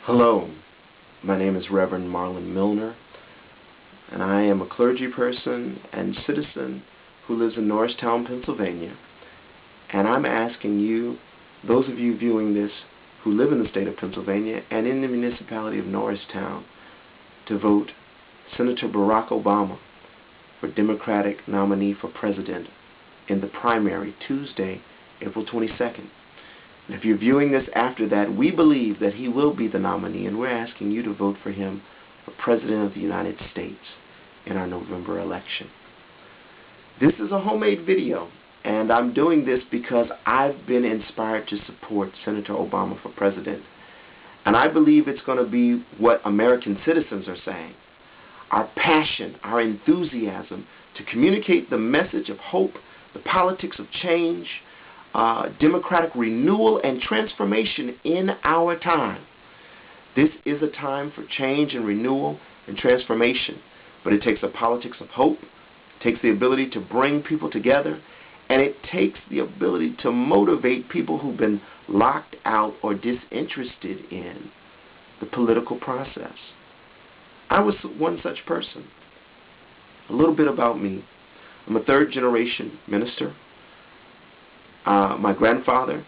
Hello, my name is Reverend Marlon Milner, and I am a clergy person and citizen who lives in Norristown, Pennsylvania. And I'm asking you, those of you viewing this who live in the state of Pennsylvania and in the municipality of Norristown, to vote Senator Barack Obama for Democratic nominee for president in the primary Tuesday, April 22nd. And if you're viewing this after that, we believe that he will be the nominee, and we're asking you to vote for him for President of the United States in our November election. This is a homemade video, and I'm doing this because I've been inspired to support Senator Obama for president. And I believe it's going to be what American citizens are saying. Our passion, our enthusiasm to communicate the message of hope, the politics of change, democratic renewal and transformation in our time. This is a time for change and renewal and transformation, but it takes a politics of hope, it takes the ability to bring people together, and it takes the ability to motivate people who've been locked out or disinterested in the political process. I was one such person. A little bit about me. I'm a third-generation minister. My grandfather,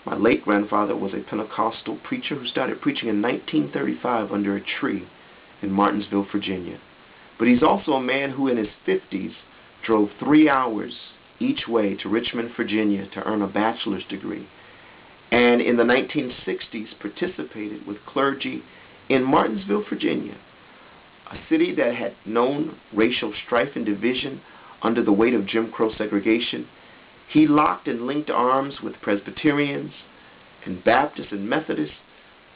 my late grandfather, was a Pentecostal preacher who started preaching in 1935 under a tree in Martinsville, Virginia. But he's also a man who in his 50s drove 3 hours each way to Richmond, Virginia to earn a bachelor's degree. And in the 1960s participated with clergy in Martinsville, Virginia, a city that had known racial strife and division under the weight of Jim Crow segregation. He locked and linked arms with Presbyterians and Baptists and Methodists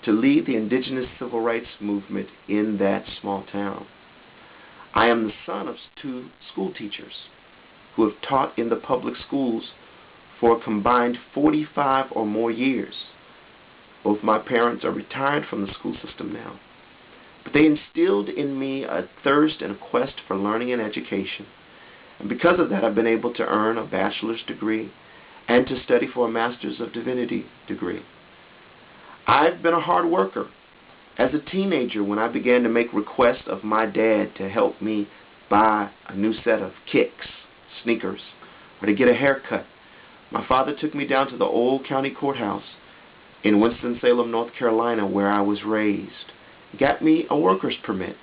to lead the indigenous civil rights movement in that small town. I am the son of 2 school teachers who have taught in the public schools for a combined 45 or more years. Both my parents are retired from the school system now, but they instilled in me a thirst and a quest for learning and education. And because of that, I've been able to earn a bachelor's degree and to study for a master's of divinity degree. I've been a hard worker. As a teenager, when I began to make requests of my dad to help me buy a new set of kicks, sneakers, or to get a haircut, my father took me down to the old county courthouse in Winston-Salem, North Carolina, where I was raised. He got me a worker's permit.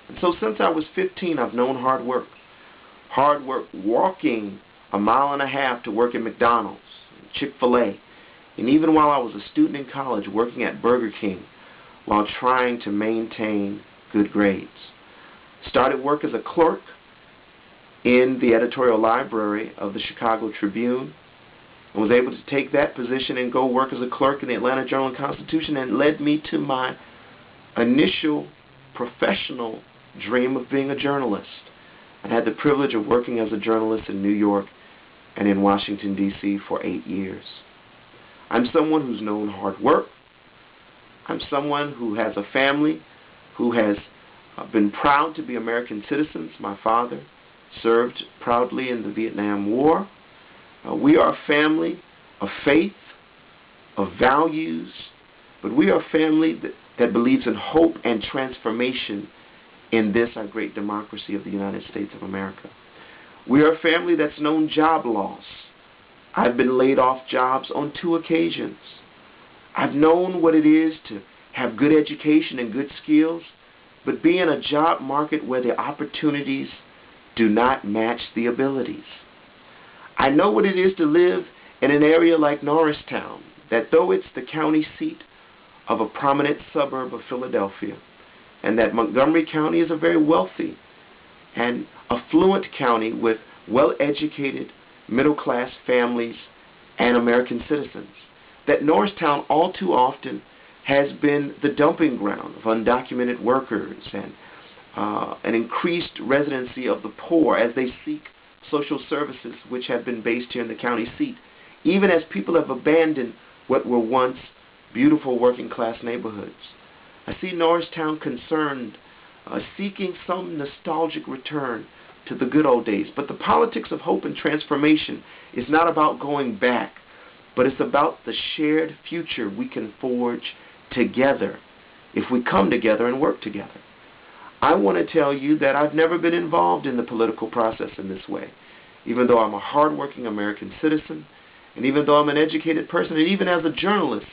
And so since I was 15, I've known hard work. Hard work walking 1.5 miles to work at McDonald's, Chick-fil-A, and even while I was a student in college working at Burger King while trying to maintain good grades. Started work as a clerk in the editorial library of the Chicago Tribune and was able to take that position and go work as a clerk in the Atlanta Journal and Constitution, and led me to my initial professional dream of being a journalist. I had the privilege of working as a journalist in New York and in Washington, D.C. for 8 years. I'm someone who's known hard work. I'm someone who has a family who has been proud to be American citizens. My father served proudly in the Vietnam War. We are a family of faith, of values, but we are a family that believes in hope and transformation in this, our great democracy of the United States of America. We are a family that's known job loss. I've been laid off jobs on 2 occasions. I've known what it is to have good education and good skills, but be in a job market where the opportunities do not match the abilities. I know what it is to live in an area like Norristown, that though it's the county seat of a prominent suburb of Philadelphia, and that Montgomery County is a very wealthy and affluent county with well-educated, middle-class families and American citizens, that Norristown all too often has been the dumping ground of undocumented workers and an increased residency of the poor as they seek social services which have been based here in the county seat, even as people have abandoned what were once beautiful working-class neighborhoods. I see Norristown concerned, seeking some nostalgic return to the good old days. But the politics of hope and transformation is not about going back, but it's about the shared future we can forge together if we come together and work together. I want to tell you that I've never been involved in the political process in this way, even though I'm a hardworking American citizen, and even though I'm an educated person, and even as a journalist,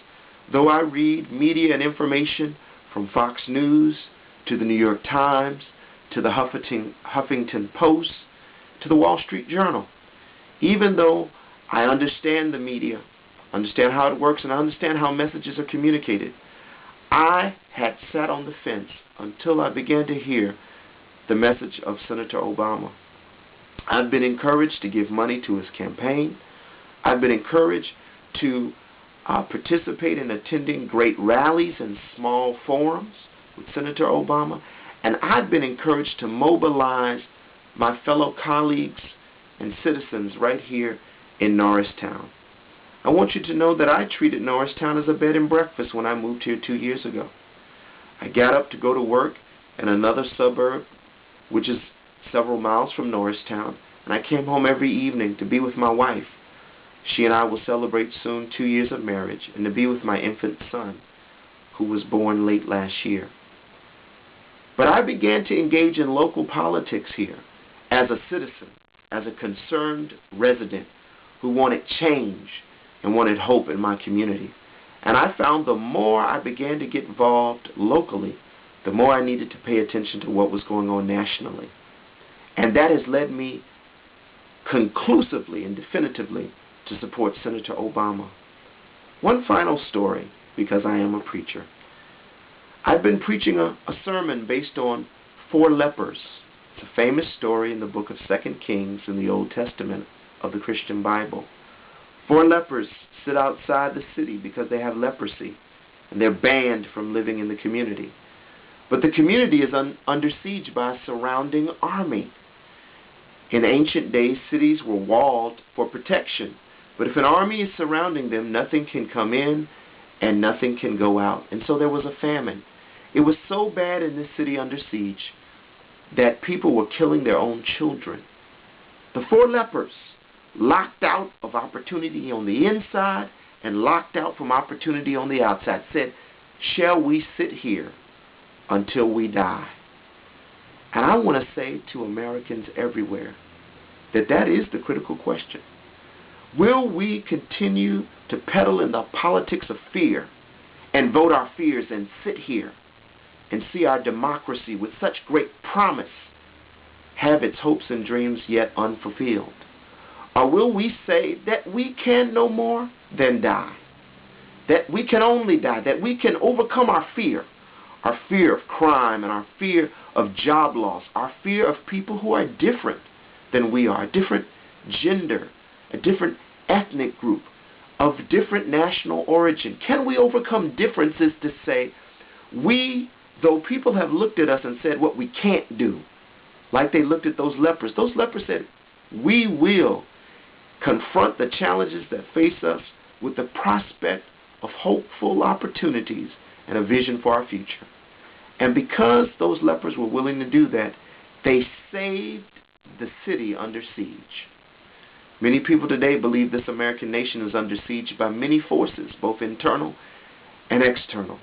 though I read media and information from Fox News to the New York Times to the Huffington Post to the Wall Street Journal, even though I understand the media, understand how it works, and I understand how messages are communicated, I had sat on the fence until I began to hear the message of Senator Obama. I've been encouraged to give money to his campaign. I've been encouraged to participate in attending great rallies and small forums with Senator Obama. And I've been encouraged to mobilize my fellow colleagues and citizens right here in Norristown. I want you to know that I treated Norristown as a bed and breakfast when I moved here 2 years ago. I got up to go to work in another suburb, which is several miles from Norristown, and I came home every evening to be with my wife. She and I will celebrate soon 2 years of marriage, and to be with my infant son, who was born late last year. But I began to engage in local politics here as a citizen, as a concerned resident who wanted change and wanted hope in my community. And I found the more I began to get involved locally, the more I needed to pay attention to what was going on nationally. And that has led me conclusively and definitively to support Senator Obama. One final story, because I am a preacher. I've been preaching a sermon based on 4 lepers. It's a famous story in the book of 2 Kings in the Old Testament of the Christian Bible. 4 lepers sit outside the city because they have leprosy, and they're banned from living in the community. But the community is under siege by a surrounding army. In ancient days, cities were walled for protection. But if an army is surrounding them, nothing can come in and nothing can go out. And so there was a famine. It was so bad in this city under siege that people were killing their own children. The 4 lepers, locked out of opportunity on the inside and locked out from opportunity on the outside, said, "Shall we sit here until we die?" And I want to say to Americans everywhere that that is the critical question. Will we continue to peddle in the politics of fear and vote our fears and sit here and see our democracy with such great promise have its hopes and dreams yet unfulfilled? Or will we say that we can no more than die, that we can only die, that we can overcome our fear of crime and our fear of job loss, our fear of people who are different than we are, a different gender, a different ethnic group, of different national origin? Can we overcome differences to say, we, though people have looked at us and said what we can't do, like they looked at those lepers said, we will confront the challenges that face us with the prospect of hopeful opportunities and a vision for our future. And because those lepers were willing to do that, they saved the city under siege. Many people today believe this American nation is under siege by many forces, both internal and external.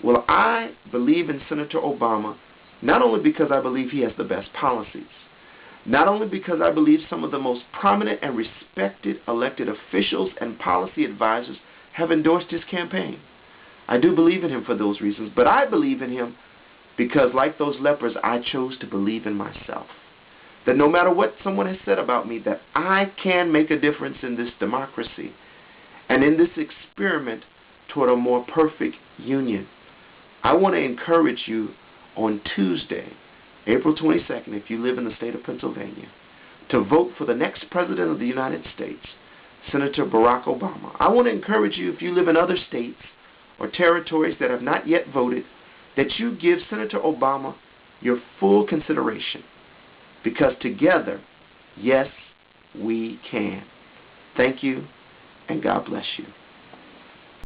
Well, I believe in Senator Obama, not only because I believe he has the best policies, not only because I believe some of the most prominent and respected elected officials and policy advisors have endorsed his campaign. I do believe in him for those reasons, but I believe in him because, like those lepers, I chose to believe in myself. That no matter what someone has said about me, that I can make a difference in this democracy and in this experiment toward a more perfect union. I want to encourage you on Tuesday, April 22nd, if you live in the state of Pennsylvania, to vote for the next President of the United States, Senator Barack Obama. I want to encourage you, if you live in other states or territories that have not yet voted, that you give Senator Obama your full consideration. Because together, yes, we can. Thank you, and God bless you.